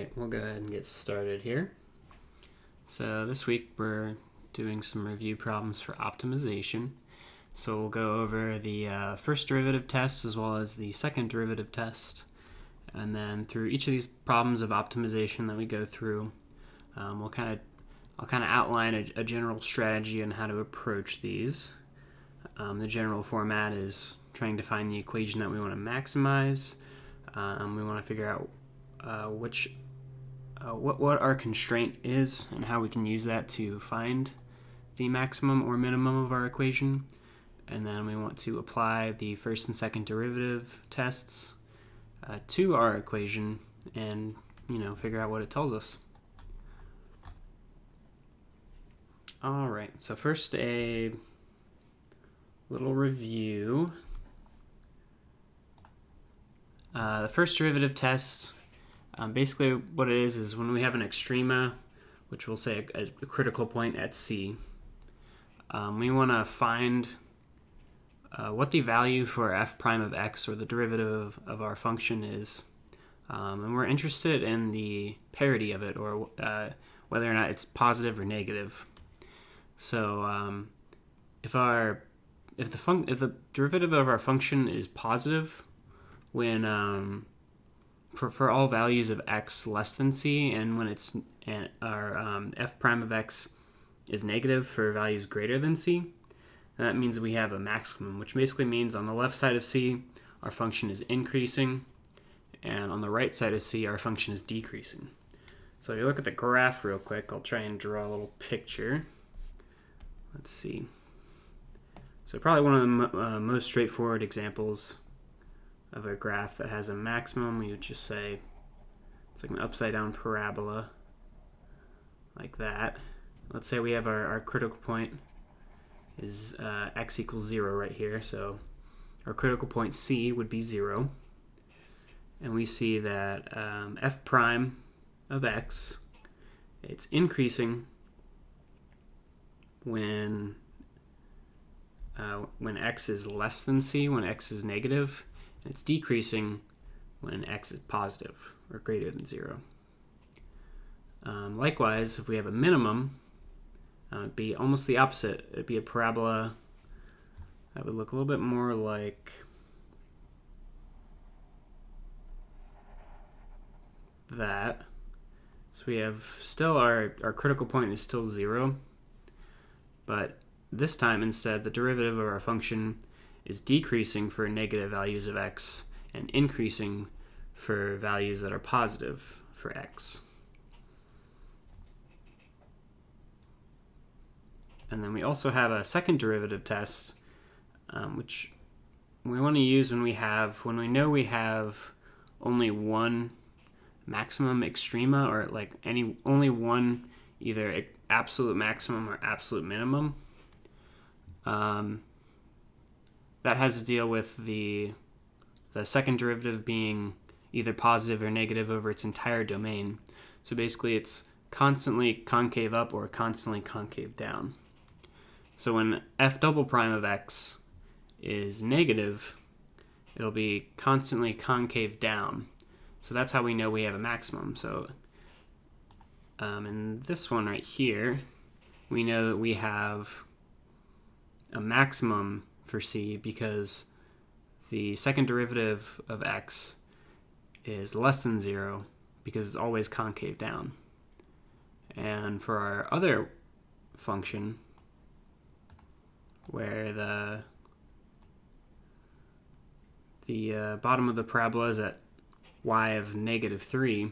Alright, we'll go ahead and get started here. So this week we're doing some review problems for optimization. So we'll go over the first derivative test as well as the second derivative test. And then through each of these problems of optimization that we go through, I'll kind of outline a general strategy on how to approach these. The general format is trying to find the equation that we want to maximize. We want to figure out what our constraint is and how we can use that to find the maximum or minimum of our equation. And then we want to apply the first and second derivative tests to our equation and figure out what it tells us. All right, so first a little review. The first derivative test, basically what it is when we have an extrema, which we'll say a critical point at C, we want to find what the value for f prime of x, or the derivative of our function, is. And we're interested in the parity of it, or whether or not it's positive or negative. So if the derivative of our function is positive when for all values of x less than c, and when our f prime of x is negative for values greater than c, that means we have a maximum, which basically means on the left side of c our function is increasing, and on the right side of c our function is decreasing. So if you look at the graph real quick, I'll try and draw a little picture. Let's see. So probably one of the most straightforward examples of a graph that has a maximum, we would just say it's like an upside down parabola, like that. Let's say we have our critical point is x equals 0 right here, so our critical point C would be 0. And we see that f prime of x, it's increasing when x is less than c, when x is negative, and it's decreasing when x is positive or greater than 0. Likewise, if we have a minimum, it'd be almost the opposite. It'd be a parabola that would look a little bit more like that. So we have still our critical point is still 0, but this time instead the derivative of our function is decreasing for negative values of x and increasing for values that are positive for x. And then we also have a second derivative test, which we want to use when we know we have only one maximum extrema, or only one either absolute maximum or absolute minimum. That has to deal with the second derivative being either positive or negative over its entire domain. So basically it's constantly concave up or constantly concave down. So when f double prime of x is negative, it'll be constantly concave down. So that's how we know we have a maximum. So in this one right here, we know that we have a maximum for c because the second derivative of x is less than 0 because it's always concave down. And for our other function, where the bottom of the parabola is at y of -3,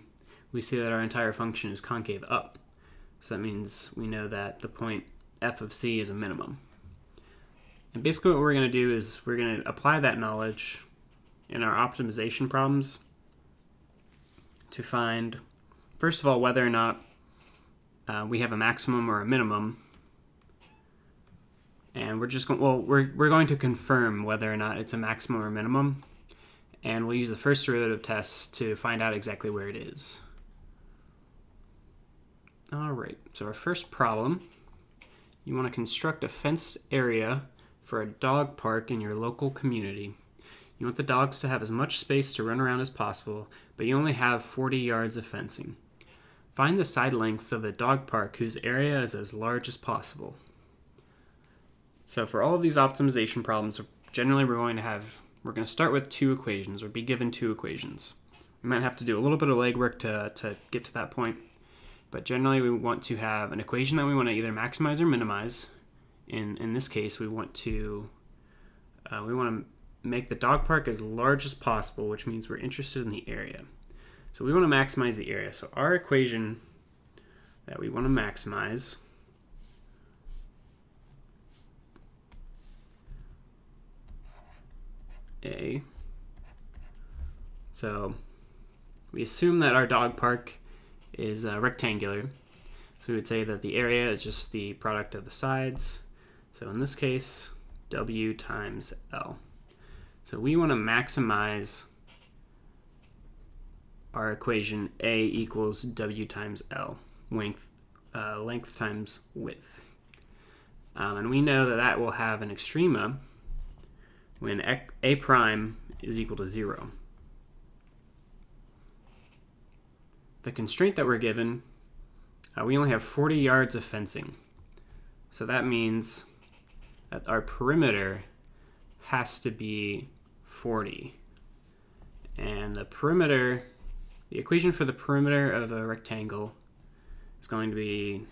we see that our entire function is concave up. So that means we know that the point f of c is a minimum. And basically what we're going to do is we're going to apply that knowledge in our optimization problems to find, first of all, whether or not we have a maximum or a minimum. And we're going to confirm whether or not it's a maximum or minimum. And we'll use the first derivative test to find out exactly where it is. All right, so our first problem, you want to construct a fenced area for a dog park in your local community. You want the dogs to have as much space to run around as possible, but you only have 40 yards of fencing. Find the side lengths of a dog park whose area is as large as possible. So for all of these optimization problems, generally we're going to start with two equations, or be given two equations. We might have to do a little bit of legwork to get to that point, but generally we want to have an equation that we want to either maximize or minimize. In this case, we want to make the dog park as large as possible, which means we're interested in the area. So we want to maximize the area. So our equation that we want to maximize A. So we assume that our dog park is rectangular. So we would say that the area is just the product of the sides. So in this case, W times L. So we want to maximize our equation A equals W times L, length times width. And we know that that will have an extrema when A prime is equal to 0. The constraint that we're given, we only have 40 yards of fencing. So that means that our perimeter has to be 40. And the equation for the perimeter of a rectangle is going to be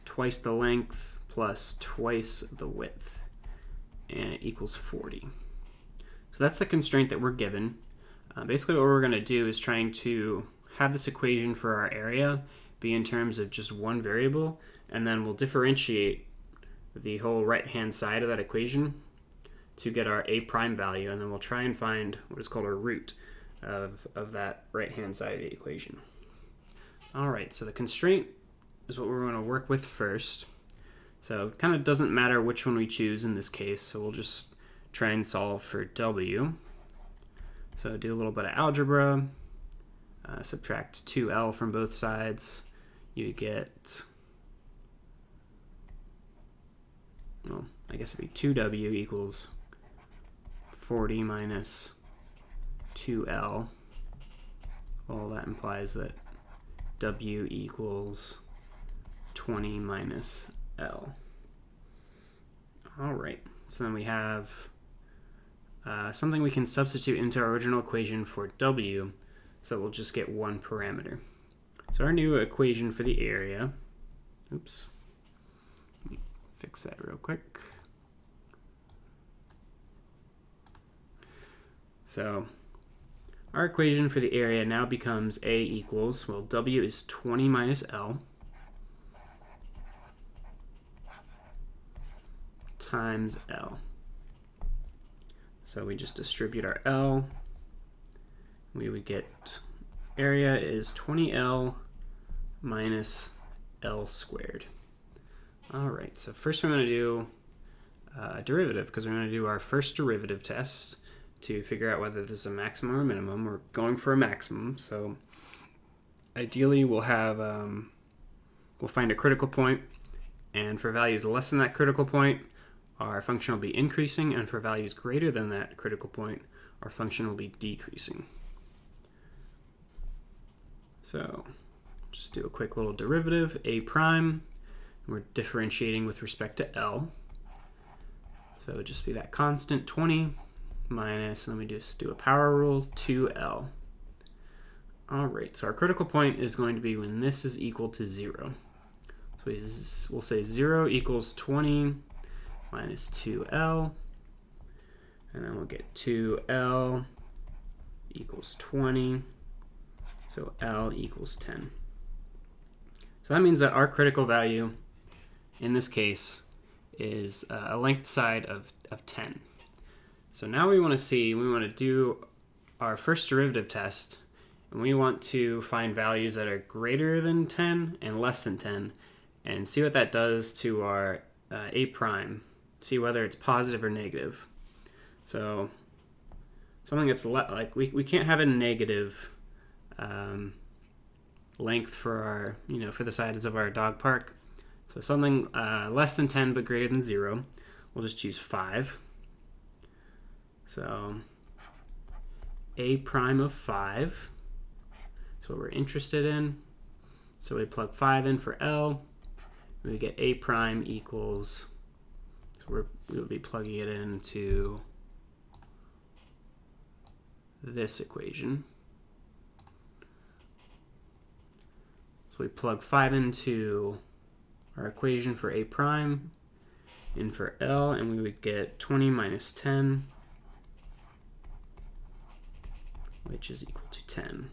twice the length plus twice the width, and it equals 40. So that's the constraint that we're given. Basically what we're going to do is trying to have this equation for our area be in terms of just one variable, and then we'll differentiate the whole right-hand side of that equation to get our A prime value, and then we'll try and find what is called a root of that right-hand side of the equation. All right, so the constraint is what we're going to work with first. So it kind of doesn't matter which one we choose in this case, so we'll just try and solve for W. So do a little bit of algebra, subtract 2L from both sides, you get, well, I guess it'd be 2W equals 40 minus 2L. Well, that implies that W equals 20 minus L. All right, so then we have something we can substitute into our original equation for W, so we'll just get one parameter. So our new equation for the area, oops, let me fix that real quick. So our equation for the area now becomes A equals, well, W is 20 minus L times L. So we just distribute our L. We would get area is 20L minus L squared. All right, so first we're going to do a derivative, because we're going to do our first derivative test to figure out whether this is a maximum or minimum. We're going for a maximum, so ideally we'll have we'll find a critical point, and for values less than that critical point, our function will be increasing, and for values greater than that critical point, our function will be decreasing. So just do a quick little derivative, A prime, and we're differentiating with respect to L. So it would just be that constant 20 minus, and then we just do a power rule, 2L. All right, so our critical point is going to be when this is equal to 0. So we'll say 0 equals 20 minus 2L, and then we'll get 2L equals 20, so L equals 10. So that means that our critical value in this case is a length side of 10. So now we want to do our first derivative test, and we want to find values that are greater than 10 and less than 10, and see what that does to our A prime, see whether it's positive or negative. So something that's like we can't have a negative length for our, for the sides of our dog park. So something less than 10 but greater than 0, we'll just choose 5. So a prime of 5. That's what we're interested in. So we plug 5 in for L. We get a prime equals, so we'll be plugging it into this equation. So we plug 5 into our equation for a prime, in for L, and we would get 20 minus 10, which is equal to 10.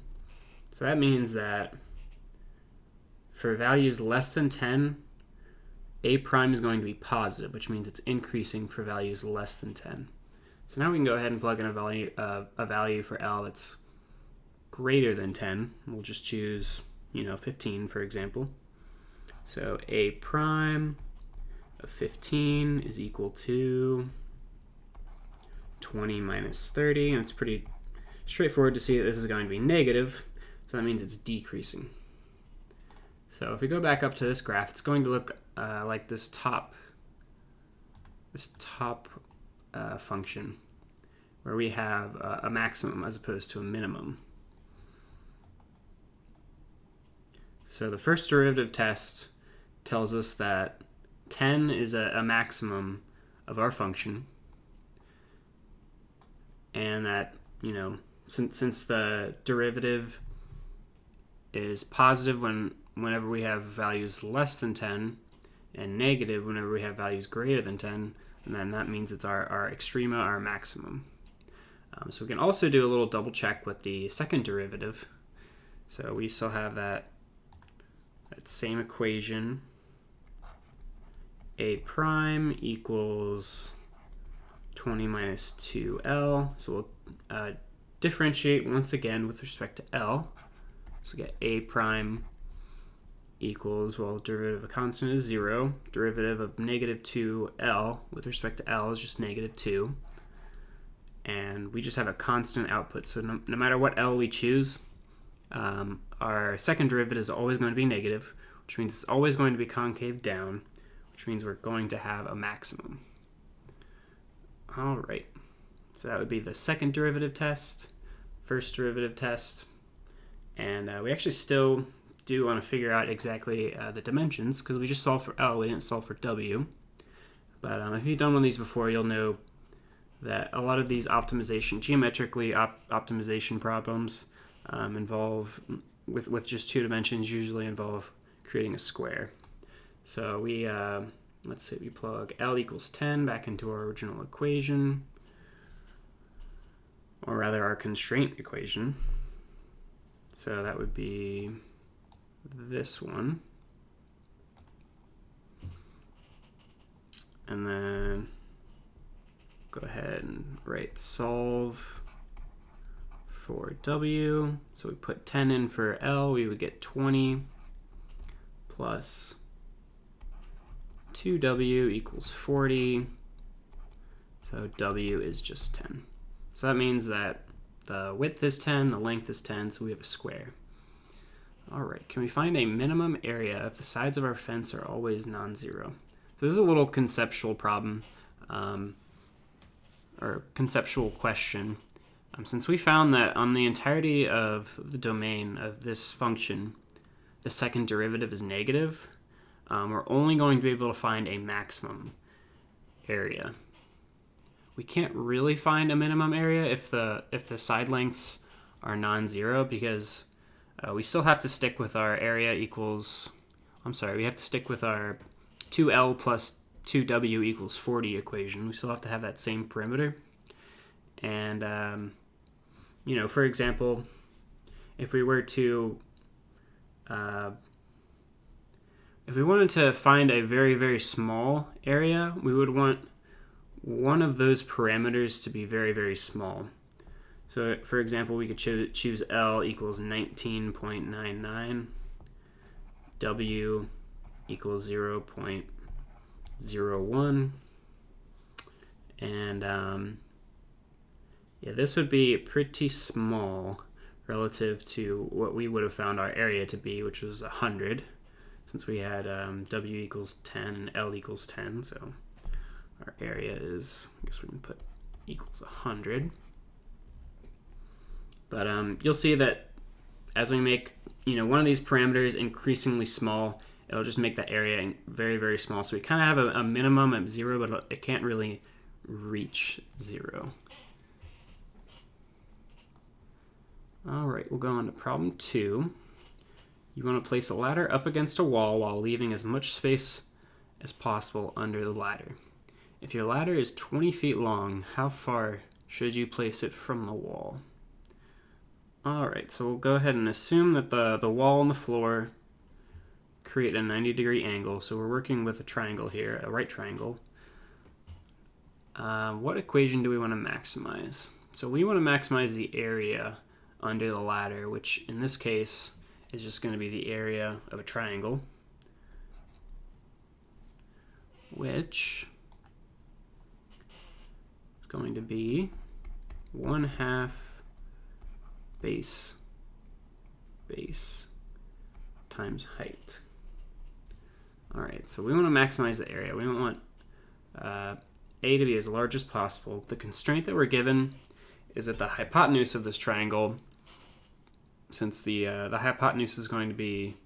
So that means that for values less than 10, a prime is going to be positive, which means it's increasing for values less than 10. So now we can go ahead and plug in a value for L that's greater than 10. We'll just choose, 15, for example. So a prime of 15 is equal to 20 minus 30, and it's pretty straightforward to see that this is going to be negative, so that means it's decreasing. So if we go back up to this graph, it's going to look like this top function, where we have a maximum as opposed to a minimum. So the first derivative test tells us that 10 is a maximum of our function, and that, since the derivative is positive whenever we have values less than 10, and negative whenever we have values greater than 10, and then that means it's our extrema, our maximum. So we can also do a little double check with the second derivative. So we still have that same equation. A prime equals 20 minus 2L. So we'll differentiate once again with respect to L. So we get a prime equals, well, derivative of a constant is 0. Derivative of negative 2L with respect to L is just negative 2. And we just have a constant output. So no matter what L we choose, our second derivative is always going to be negative, which means it's always going to be concave down, which means we're going to have a maximum. All right, so that would be the second derivative test, first derivative test, and we actually still do want to figure out exactly the dimensions, because we just solved for L, we didn't solve for W. But if you've done one of these before, you'll know that a lot of these geometrically optimization problems involve, with just 2 dimensions, usually involve creating a square. So we, let's say we plug L equals 10 back into our original equation, or rather our constraint equation. So that would be this one. And then go ahead and write solve for W. So we put 10 in for L, we would get 20 plus 2W equals 40. So W is just 10. So that means that the width is 10, the length is 10, so we have a square. All right, can we find a minimum area if the sides of our fence are always non-zero? So this is a little conceptual problem, or conceptual question. Since we found that on the entirety of the domain of this function, the second derivative is negative, we're only going to be able to find a maximum area. We can't really find a minimum area if the side lengths are non-zero, because we still have to stick with our area equals, we have to stick with our 2L plus 2W equals 40 equation. We still have to have that same perimeter. And, for example, if we were to, if we wanted to find a very, very small area, we would want one of those parameters to be very, very small. So, for example, we could choose L equals 19.99, W equals 0.01, and this would be pretty small relative to what we would have found our area to be, which was 100, since we had W equals 10 and L equals 10, so our area is, I guess we can put equals 100. But you'll see that as we make one of these parameters increasingly small, it'll just make that area very, very small. So we kind of have a minimum of 0, but it can't really reach 0. All right, we'll go on to problem 2. You want to place a ladder up against a wall while leaving as much space as possible under the ladder. If your ladder is 20 feet long, how far should you place it from the wall? All right, so we'll go ahead and assume that the wall and the floor create a 90-degree angle. So we're working with a triangle here, a right triangle. What equation do we want to maximize? So we want to maximize the area under the ladder, which in this case is just going to be the area of a triangle, which is going to be 1/2 base times height. All right, so we want to maximize the area. We want A to be as large as possible. The constraint that we're given is that the hypotenuse of this triangle, since the hypotenuse is going to be,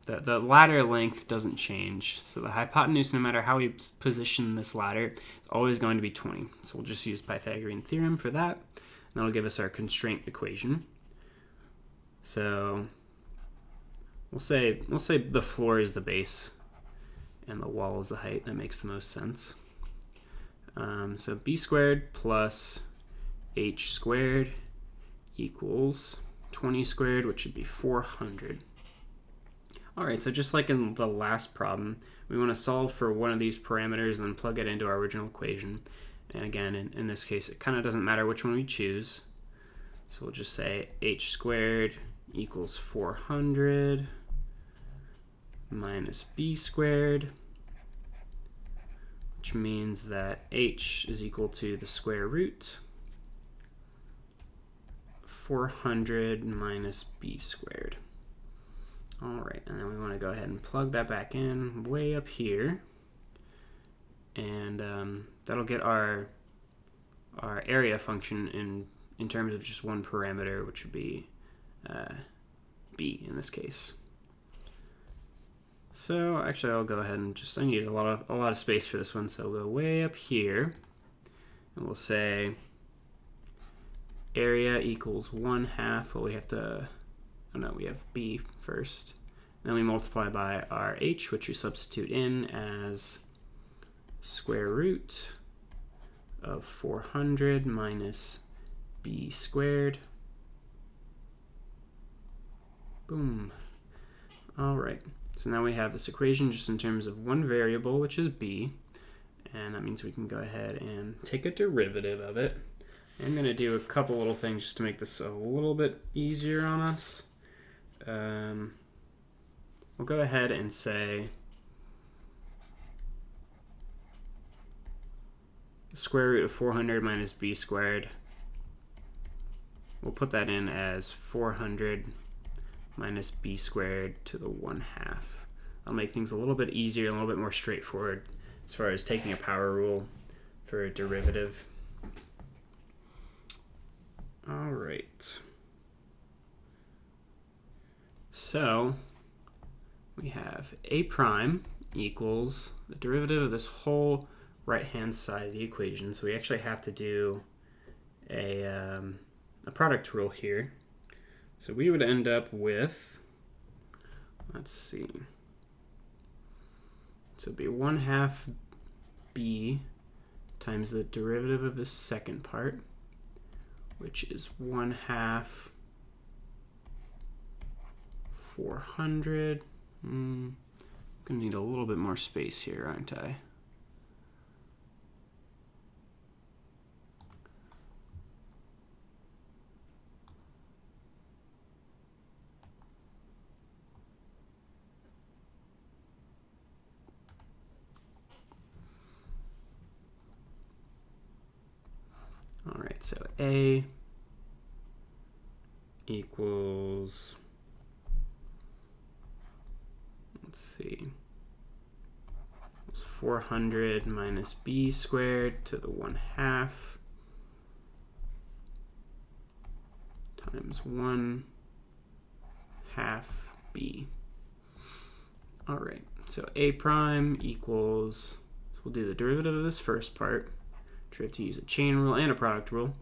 the ladder length doesn't change. So the hypotenuse, no matter how we position this ladder, is always going to be 20. So we'll just use Pythagorean theorem for that. And that'll give us our constraint equation. So we'll say the floor is the base and the wall is the height. That makes the most sense. So b squared plus h squared equals 20 squared, which would be 400. All right, so just like in the last problem, we want to solve for one of these parameters and then plug it into our original equation. And again, in this case, it kind of doesn't matter which one we choose. So we'll just say h squared equals 400 minus b squared, which means that h is equal to the square root 400 minus b squared. All right, and then we want to go ahead and plug that back in way up here, and that'll get our area function in terms of just one parameter, which would be b in this case. So actually, I'll go ahead and I need a lot of space for this one, so we'll go way up here, and we'll say area equals 1/2. Well, we have to, we have b first. Then we multiply by our h, which we substitute in as square root of 400 minus b squared. Boom. All right. So now we have this equation just in terms of one variable, which is b, and that means we can go ahead and take a derivative of it. I'm going to do a couple little things just to make this a little bit easier on us. We'll go ahead and say the square root of 400 minus b squared. We'll put that in as 400 minus b squared to the 1/2. I'll make things a little bit easier, a little bit more straightforward as far as taking a power rule for a derivative. All right. So we have a prime equals the derivative of this whole right-hand side of the equation. So we actually have to do a product rule here. So we would end up with, let's see, so it'd be 1/2 b times the derivative of the second part, which is 1/2 400. I'm gonna need a little bit more space here, aren't I? All right, so A equals, let's see, it's 400 minus b squared to the 1/2 times 1/2 b. All right, so a prime equals, so we'll do the derivative of this first part, which we have to use a chain rule and a product rule.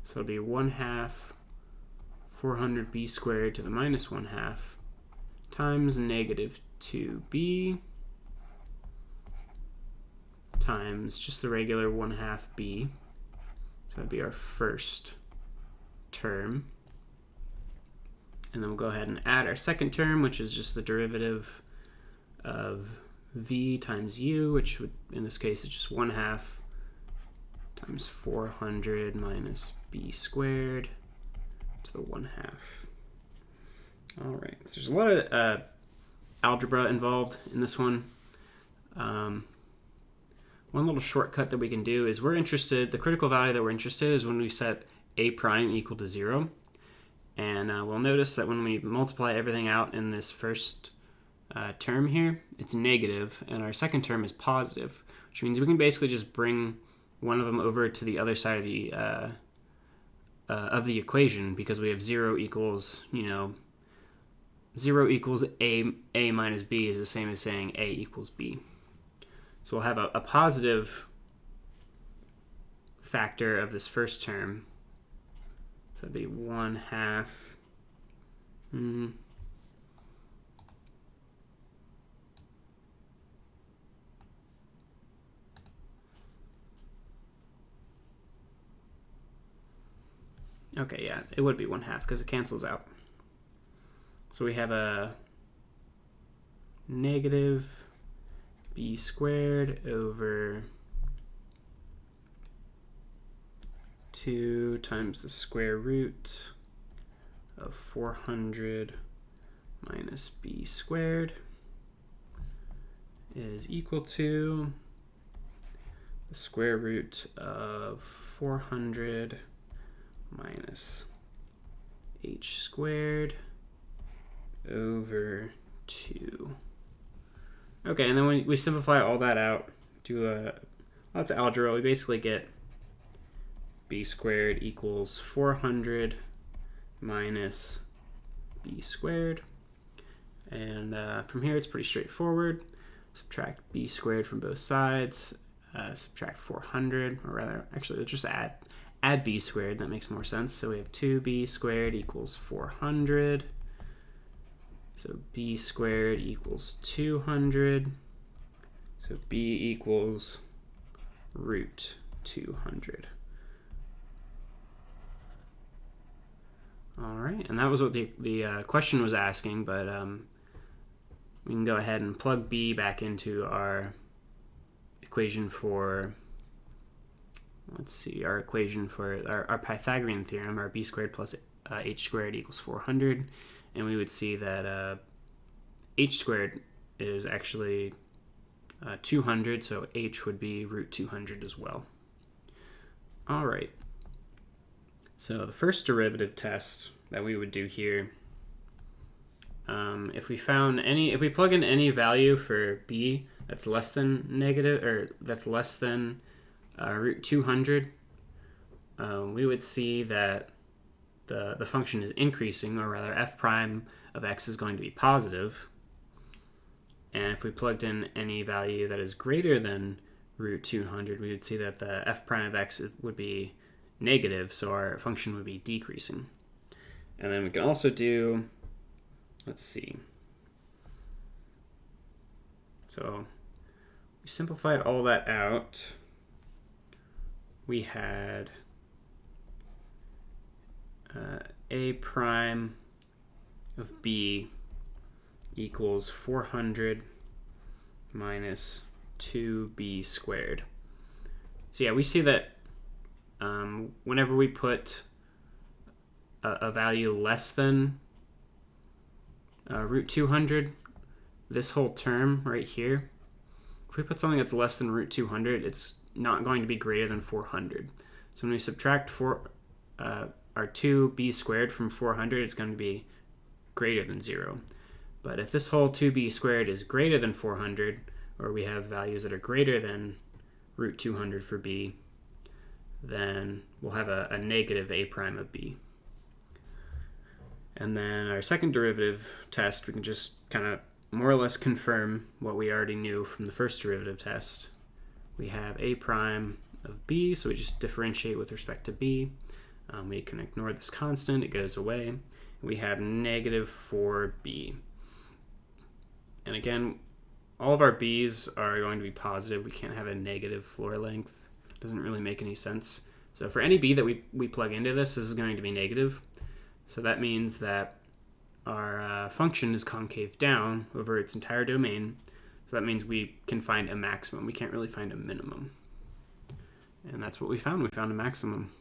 So it'll be 1/2 400b squared to the minus 1/2 times negative 2b times just the regular 1/2 b. So that'd be our first term. And then we'll go ahead and add our second term, which is just the derivative of v times u, which would, in this case, is just 1/2 times 400 minus b squared to the 1/2. All right, so there's a lot of algebra involved in this one. One little shortcut that we can do is the critical value that we're interested in is when we set a prime equal to 0. And we'll notice that when we multiply everything out in this first term here, it's negative, and our second term is positive, which means we can basically just bring one of them over to the other side of the equation, because we have 0 equals, 0 equals a minus b is the same as saying a equals b. So we'll have a positive factor of this first term. So that'd be 1/2. Okay, yeah, it would be 1/2 because it cancels out. So we have a negative b squared over 2 times the square root of 400 minus b squared is equal to the square root of 400 minus h squared over 2. Okay, and then when we simplify all that out, do lots of algebra, we basically get b squared equals 400 minus b squared. And from here, it's pretty straightforward. Subtract b squared from both sides, subtract 400, or rather, actually, let's just add b squared. That makes more sense. So we have 2b squared equals 400. So b squared equals 200. So b equals root 200. All right, and that was what the question was asking, but we can go ahead and plug b back into our equation for, our equation for our Pythagorean theorem, our b squared plus h squared equals 400, and we would see that h squared is actually 200, so h would be root 200 as well. All right. So the first derivative test that we would do here, if we plug in any value for b that's less than negative, or that's less than root 200, we would see that the function is increasing, or rather f prime of x is going to be positive. And if we plugged in any value that is greater than root 200, we would see that the f prime of x would be negative, so our function would be decreasing. And then we can also do, so we simplified all that out. We had a prime of b equals 400 minus 2b squared. So yeah, we see that whenever we put a value less than root 200, this whole term right here, if we put something that's less than root 200, it's not going to be greater than 400. So when we subtract our 2b squared from 400, it's going to be greater than 0. But if this whole 2b squared is greater than 400, or we have values that are greater than root 200 for b, then we'll have a negative a prime of b. And then our second derivative test, we can just kind of more or less confirm what we already knew from the first derivative test. We have a prime of b, so we just differentiate with respect to b. We can ignore this constant, it goes away. We have negative 4b. And again, all of our b's are going to be positive. We can't have a negative floor length. It doesn't really make any sense. So for any b that we plug into this is going to be negative. So that means that our function is concave down over its entire domain. So that means we can find a maximum. We can't really find a minimum. And that's what we found. We found a maximum.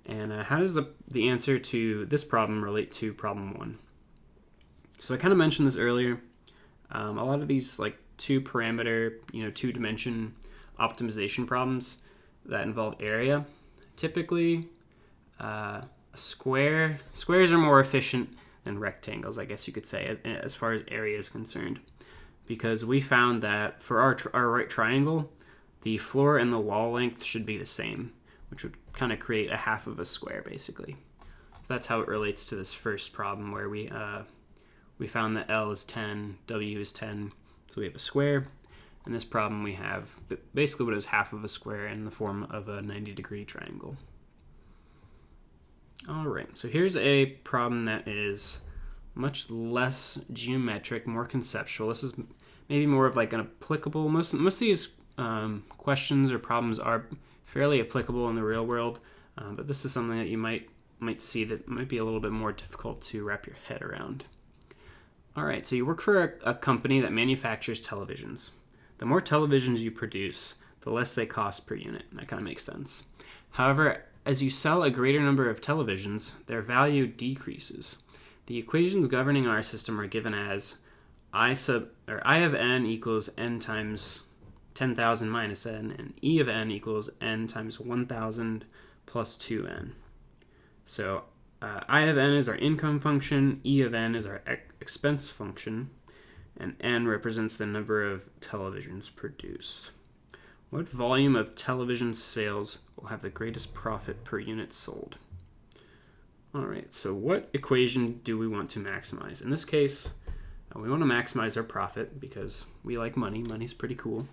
And how does the answer to this problem relate to problem 1? So I kind of mentioned this earlier. A lot of these like two-parameter, two-dimension optimization problems that involve area, typically squares are more efficient than rectangles, I guess you could say, as far as area is concerned, because we found that for our right triangle, the floor and the wall length should be the same, which would kind of create a half of a square, basically. So that's how it relates to this first problem, where we found that L is 10, W is 10, so we have a square. In this problem, we have basically what is half of a square in the form of a 90-degree triangle. All right, so here's a problem that is much less geometric, more conceptual. This is maybe more of like an applicable. Most of these questions or problems are fairly applicable in the real world, but this is something that you might see that might be a little bit more difficult to wrap your head around. All right, so you work for a company that manufactures televisions. The more televisions you produce, the less they cost per unit. That kind of makes sense. However, as you sell a greater number of televisions, their value decreases. The equations governing our system are given as I of n equals n times 10,000 minus n, and E of n equals n times 1,000 plus 2n. So I of n is our income function, E of n is our expense function, and n represents the number of televisions produced. What volume of television sales will have the greatest profit per unit sold? All right, so what equation do we want to maximize? In this case, we want to maximize our profit because we like money. Money's pretty cool.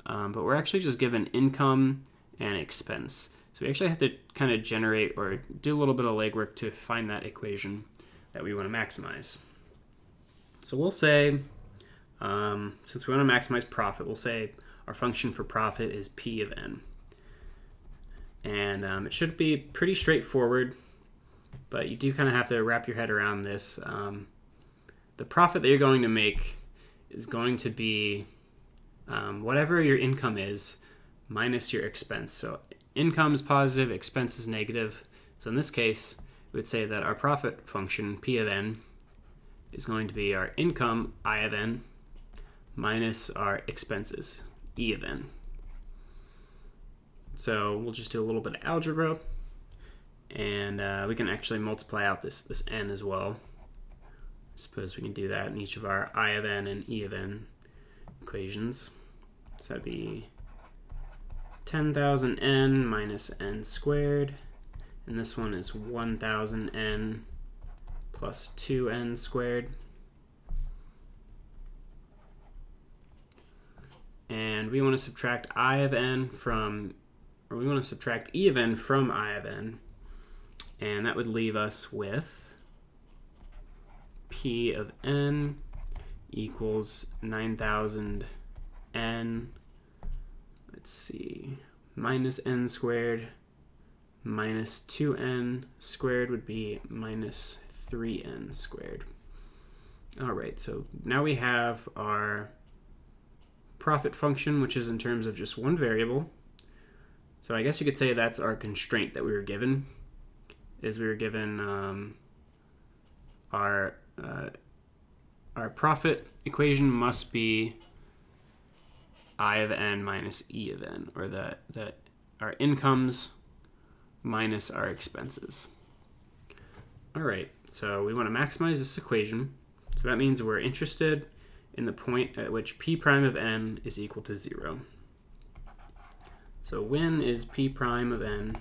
But we're actually just given income and expense. So we actually have to kind of generate or do a little bit of legwork to find that equation that we want to maximize. So we'll say, since we want to maximize profit, we'll say our function for profit is P of n. And it should be pretty straightforward, but you do kind of have to wrap your head around this. The profit that you're going to make is going to be whatever your income is minus your expense. So income is positive, expense is negative. So in this case, we would say that our profit function, P of n, is going to be our income, I of n, minus our expenses, E of n. So we'll just do a little bit of algebra, and we can actually multiply out this n as well. I suppose we can do that in each of our I of n and E of n equations. So that'd be 10,000 n minus n squared, and this one is 1,000 n plus 2n squared. And we want to subtract I of n from, or we want to subtract E of n from I of n, and that would leave us with P of n equals 9,000 n, let's see, minus n squared minus 2n squared would be minus 3n squared. All right, so now we have our profit function, which is in terms of just one variable. So I guess you could say that's our constraint that we were given, is we were given our profit equation must be I of n minus E of n, or our incomes minus our expenses. All right, so we want to maximize this equation. So that means we're interested in the point at which P prime of n is equal to 0. So when is p prime of n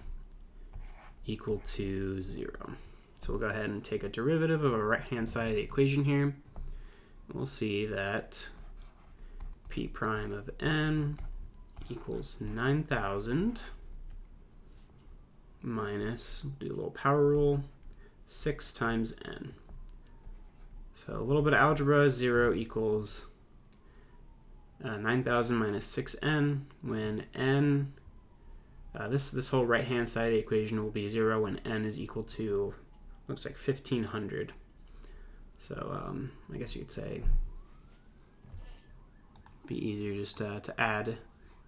equal to 0? So we'll go ahead and take a derivative of our right-hand side of the equation here. We'll see that p prime of n equals 9,000 minus, do a little power rule, 6 times n. So a little bit of algebra, 0 equals 9,000 minus 6n, when n, this whole right-hand side of the equation will be 0 when n is equal to, looks like 1,500. So I guess you could say it'd be easier just to add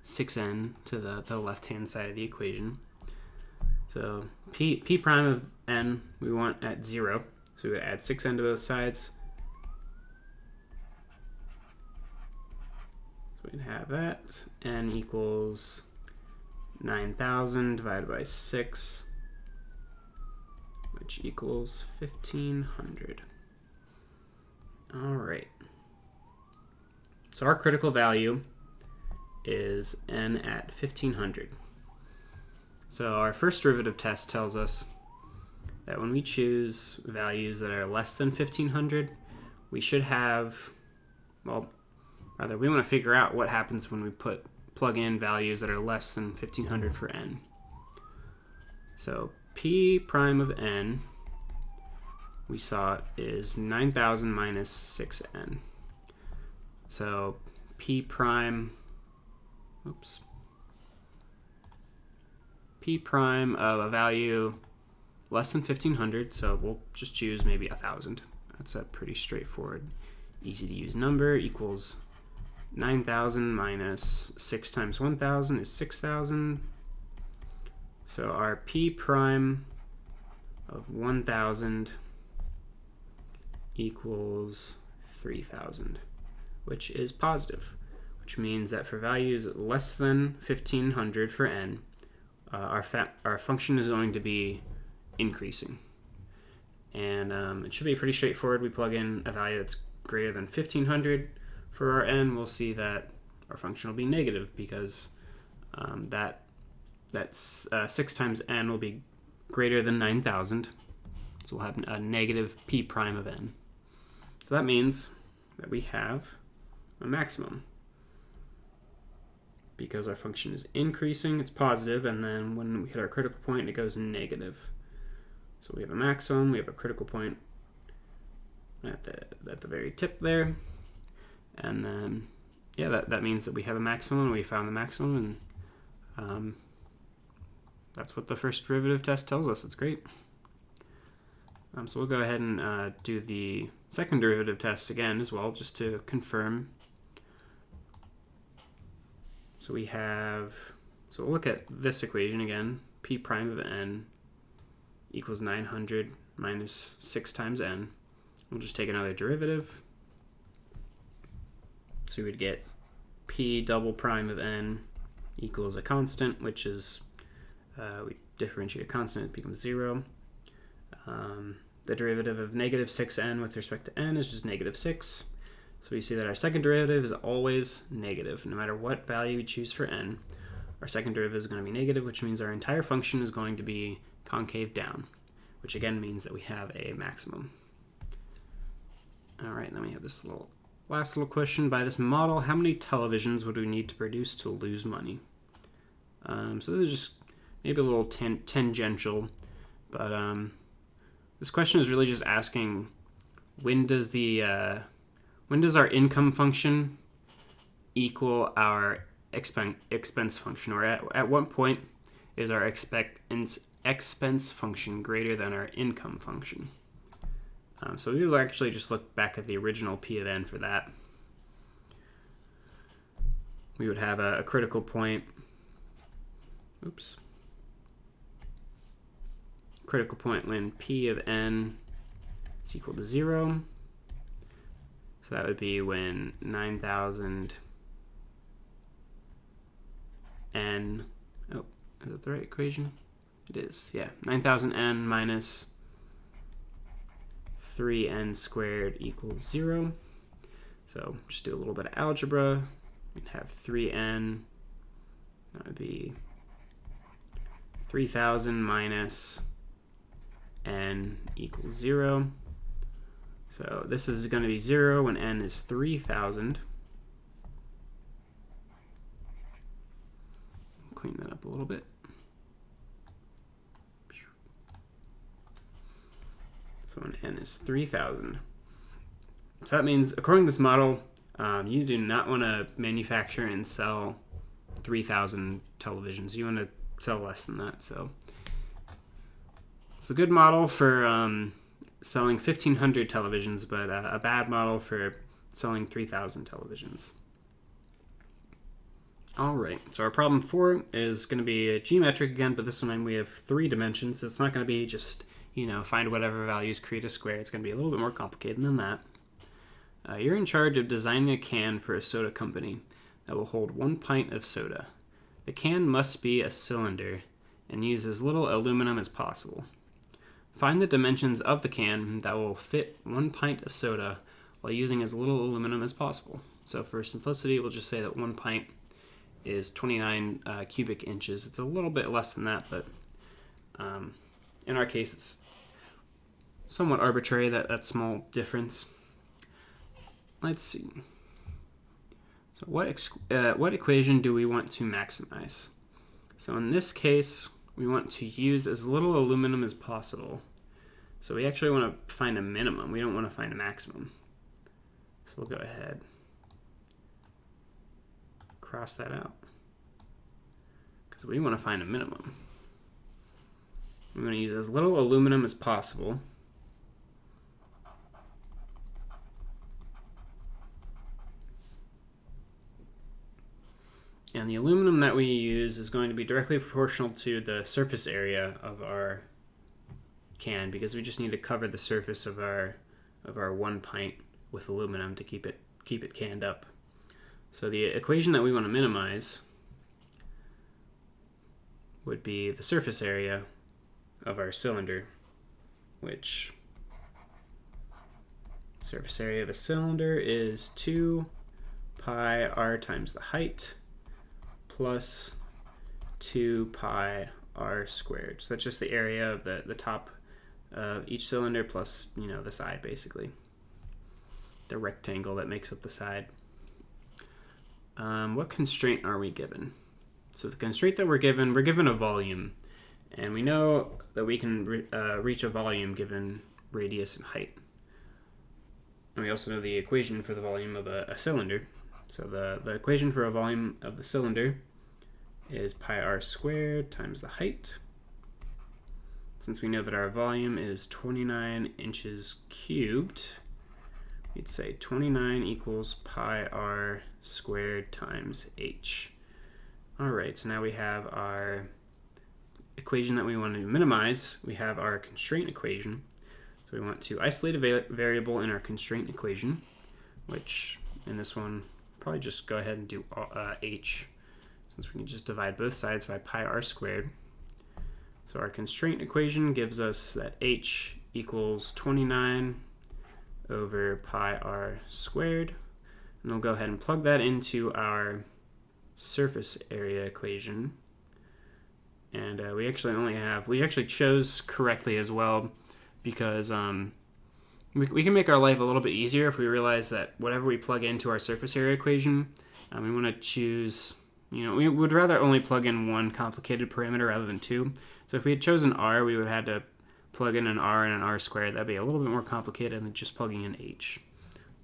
6n to the left-hand side of the equation. So p prime of n we want at 0, so we would add 6n to both sides. So we'd have that, n equals 9,000 divided by 6, which equals 1,500. All right. So our critical value is n at 1,500. So our first derivative test tells us that when we choose values that are less than 1,500, we should have, well, rather we want to figure out what happens when we plug in values that are less than 1,500 for n. So p prime of n, we saw, is 9,000 minus 6n. So p prime, p prime of a value less than 1,500, so we'll just choose maybe 1,000. That's a pretty straightforward, easy to use number, equals 9,000 minus 6 times 1,000 is 6,000. So our p prime of 1,000 equals 3,000, which is positive, which means that for values less than 1,500 for n, our function is going to be increasing. And it should be pretty straightforward. We plug in a value that's greater than 1,500 for our n. We'll see that our function will be negative because that's 6 times n will be greater than 9,000. So we'll have a negative p prime of n. So that means that we have a maximum. Because our function is increasing, it's positive, and then when we hit our critical point, it goes negative. So we have a maximum, we have a critical point at the very tip there, and then yeah, that means that we have a maximum, and we found the maximum, and that's what the first derivative test tells us. It's great. So we'll go ahead and do the second derivative test again as well, just to confirm. So we'll look at this equation again. P prime of n equals 900 minus 6 times n. We'll just take another derivative. So we would get p double prime of n equals a constant, which is, we differentiate a constant, it becomes 0. The derivative of negative 6n with respect to n is just negative 6. So we see that our second derivative is always negative. No matter what value we choose for n, our second derivative is going to be negative, which means our entire function is going to be concave down, which again means that we have a maximum. All right, then we have this last little question. By this model, how many televisions would we need to produce to lose money? So this is just maybe a little tangential, but this question is really just asking, when does our income function equal our expense function, or at what point is our expense function greater than our income function? So we will actually just look back at the original p of n for that. We would have a critical point. Critical point when p of n is equal to 0. So that would be when 9,000 n, is that the right equation? It is, yeah. 9,000 n minus 3n squared equals 0. So just do a little bit of algebra. We'd have 3n, that would be 3000 minus n equals 0. So this is going to be 0 when n is 3000. Clean that up a little bit. So when n is 3000. So that means, according to this model, you do not want to manufacture and sell 3000 televisions. You want to sell less than that. So it's a good model for selling 1,500 televisions, but a bad model for selling 3,000 televisions. All right, so our problem 4 is going to be geometric again, but this time we have 3 dimensions, so it's not going to be just, find whatever values, create a square. It's going to be a little bit more complicated than that. You're in charge of designing a can for a soda company that will hold 1 pint of soda. The can must be a cylinder and use as little aluminum as possible. Find the dimensions of the can that will fit 1 pint of soda while using as little aluminum as possible. So for simplicity, we'll just say that 1 pint is 29 cubic inches. It's a little bit less than that, but in our case, it's somewhat arbitrary, that small difference. Let's see. So what equation do we want to maximize? So in this case, we want to use as little aluminum as possible. So we actually want to find a minimum. We don't want to find a maximum. So we'll go ahead, cross that out, because we want to find a minimum. We want to use as little aluminum as possible. And the aluminum that we use is going to be directly proportional to the surface area of our can, because we just need to cover the surface of our 1 pint with aluminum to keep it canned up. So the equation that we want to minimize would be the surface area of our cylinder, which surface area of a cylinder is 2 pi r times the height plus 2 pi r squared. So that's just the area of the top of each cylinder plus, the side, basically. The rectangle that makes up the side. What constraint are we given? So the constraint that we're given a volume. And we know that we can reach a volume given radius and height. And we also know the equation for the volume of a cylinder. So the equation for a volume of the cylinder is pi r squared times the height. Since we know that our volume is 29 inches cubed, we'd say 29 equals pi r squared times h. All right, so now we have our equation that we want to minimize. We have our constraint equation. So we want to isolate a variable in our constraint equation, which in this one, probably just go ahead and do h, since we can just divide both sides by pi r squared. So our constraint equation gives us that h equals 29 over pi r squared. And we'll go ahead and plug that into our surface area equation. And we actually chose correctly as well, because we can make our life a little bit easier if we realize that whatever we plug into our surface area equation, we want to choose, we would rather only plug in one complicated parameter rather than 2. So if we had chosen r, we would have had to plug in an r and an r squared. That'd be a little bit more complicated than just plugging in h.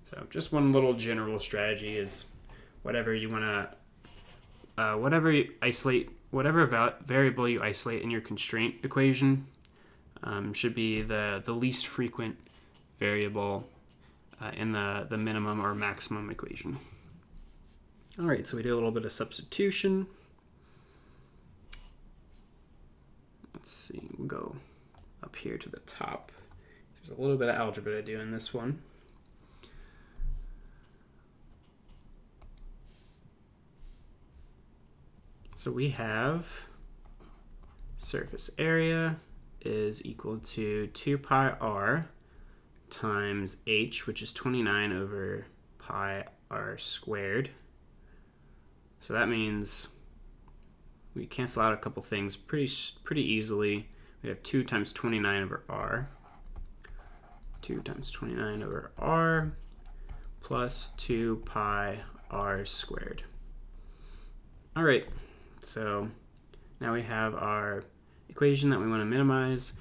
So just one little general strategy is whatever you want to, whatever variable you isolate in your constraint equation should be the least frequent variable in the minimum or maximum equation. All right, so we do a little bit of substitution. Let's see, we'll go up here to the top. There's a little bit of algebra to do in this one. So we have surface area is equal to 2 pi r times h, which is 29 over pi r squared. So that means we cancel out a couple things pretty easily. We have 2 times 29 over r. 2 times 29 over r plus 2 pi r squared. All right, so now we have our equation that we want to minimize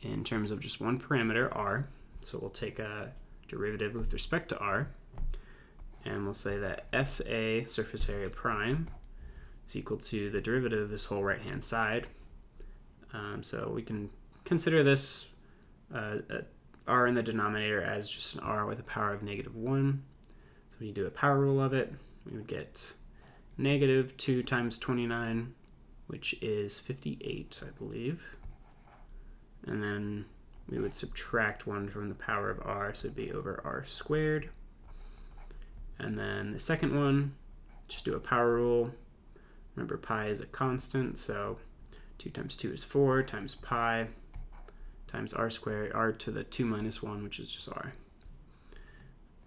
in terms of just one parameter, r. So we'll take a derivative with respect to r, and we'll say that SA, surface area prime, is equal to the derivative of this whole right-hand side. So we can consider this r in the denominator as just an r with a power of -1. So when you do a power rule of it, we would get negative 2 times 29, which is 58, I believe. And then we would subtract 1 from the power of r, so it'd be over r squared. And then the second one, just do a power rule. Remember, pi is a constant, so 2 times 2 is 4 times pi times r squared, r to the 2 minus 1, which is just r.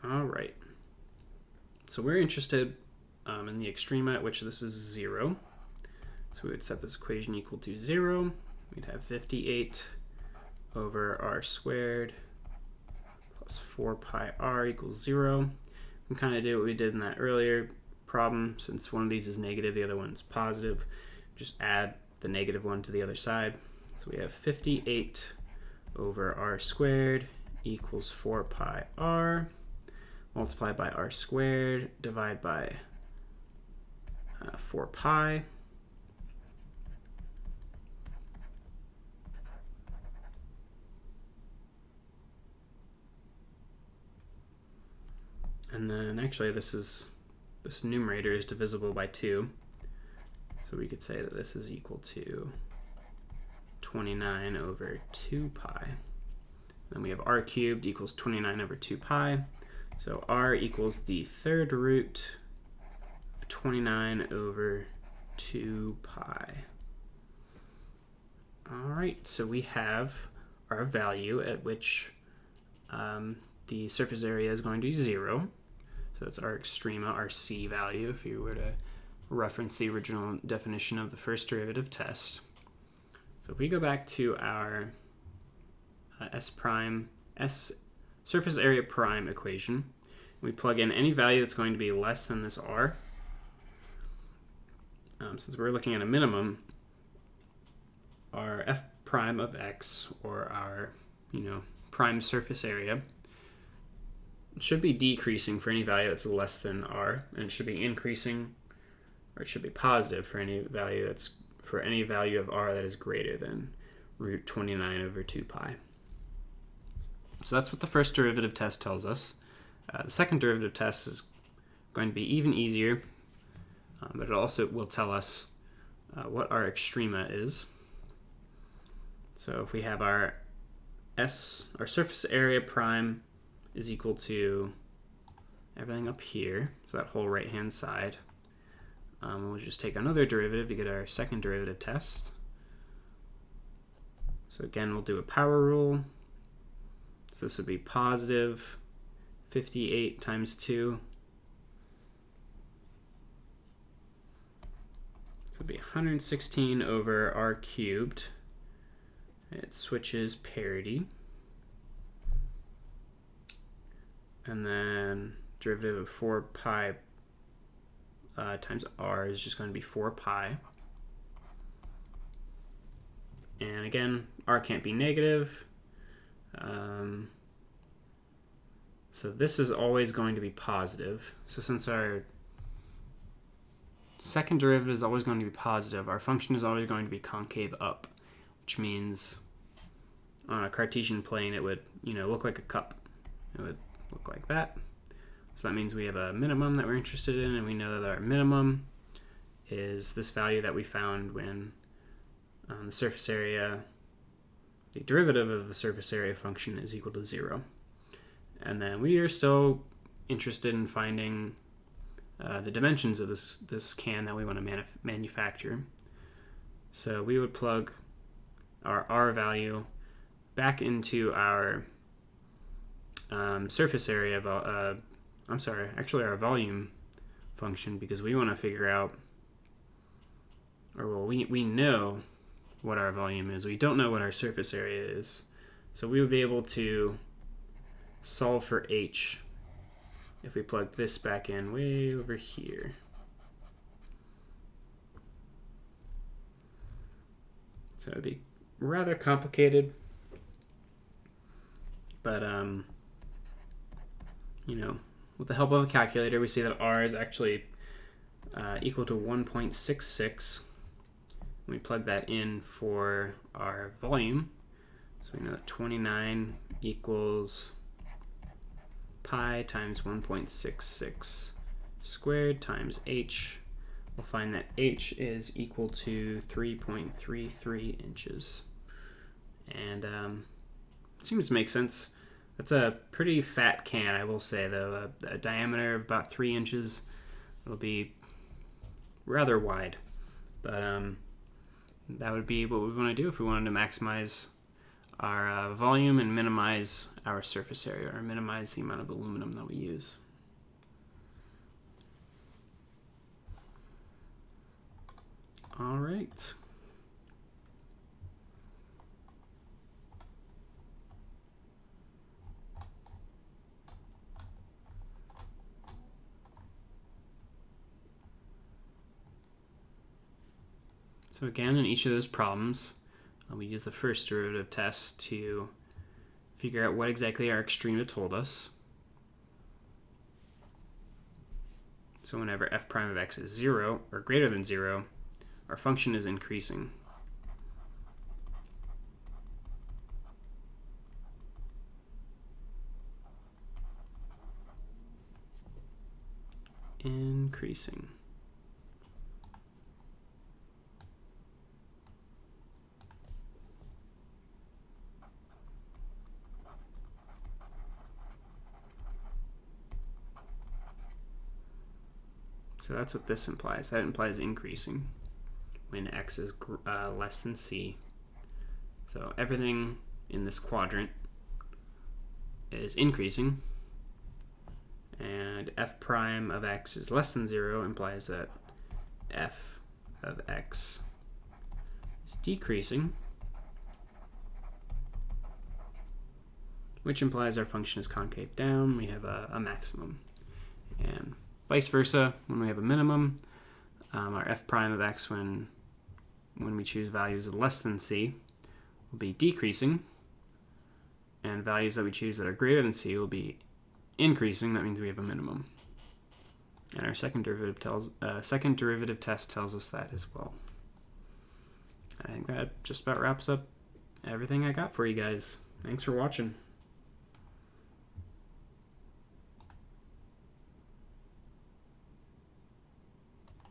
All right. So we're interested in the extrema at which this is 0. So we would set this equation equal to 0. We'd have 58 over r squared plus 4 pi r equals 0. We kind of do what we did in that earlier problem. Since one of these is negative, the other one's positive, just add the -1 to the other side. So we have 58 over r squared equals 4 pi r, multiplied by r squared, divide by 4 pi. And then actually this numerator is divisible by 2. So we could say that this is equal to 29 over 2 pi. Then we have r cubed equals 29 over 2 pi. So r equals the third root of 29 over 2 pi. All right, so we have our value at which the surface area is going to be 0. So that's our extrema, our c value, if you were to reference the original definition of the first derivative test. So if we go back to our surface area prime equation, we plug in any value that's going to be less than this r. Since we're looking at a minimum, our f prime of x, or our prime surface area, should be decreasing for any value that's less than r, and it should be increasing, or it should be positive for any value of r that is greater than root 29 over 2 pi. So that's what the first derivative test tells us. The second derivative test is going to be even easier, but it also will tell us what our extrema is. So if we have our surface area prime is equal to everything up here, so that whole right-hand side, we'll just take another derivative to get our second derivative test. So again, we'll do a power rule. So this would be positive 58 times 2. So it'd be 116 over r cubed. It switches parity. And then derivative of 4 pi times r is just going to be 4 pi. And again, r can't be negative. So this is always going to be positive. So since our second derivative is always going to be positive, our function is always going to be concave up, which means on a Cartesian plane it would look like a cup. It would look like that. So that means we have a minimum that we're interested in, and we know that our minimum is this value that we found when the surface area, the derivative of the surface area function is equal to 0. And then we are still interested in finding the dimensions of this can that we want to manufacture. So we would plug our r value back into our surface area, our volume function, because we want to figure out, or or well, we know what our volume is. We don't know what our surface area is. So we would be able to solve for h if we plug this back in way over here. So it'd be rather complicated, but you know, with the help of a calculator, we see that r is actually equal to 1.66. We plug that in for our volume, so we know that 29 equals pi times 1.66 squared times h. We'll find that h is equal to 3.33 inches. And it seems to make sense. That's a pretty fat can, I will say, though. A diameter of about 3 inches. It'll be rather wide. But that would be what we want to do if we wanted to maximize our volume and minimize our surface area, or minimize the amount of aluminum that we use. All right. So again, in each of those problems, we use the first derivative test to figure out what exactly our extrema told us. So whenever f prime of x is 0 or greater than 0, our function is increasing. Increasing. So that's what this implies. That implies increasing when x is less than c. So everything in this quadrant is increasing, and f prime of x is less than 0 implies that f of x is decreasing, which implies our function is concave down. We have a maximum. And vice versa, when we have a minimum, our f prime of x when we choose values less than c will be decreasing, and values that we choose that are greater than c will be increasing. That means we have a minimum. And our second derivative test tells us that as well. I think that just about wraps up everything I got for you guys. Thanks for watching.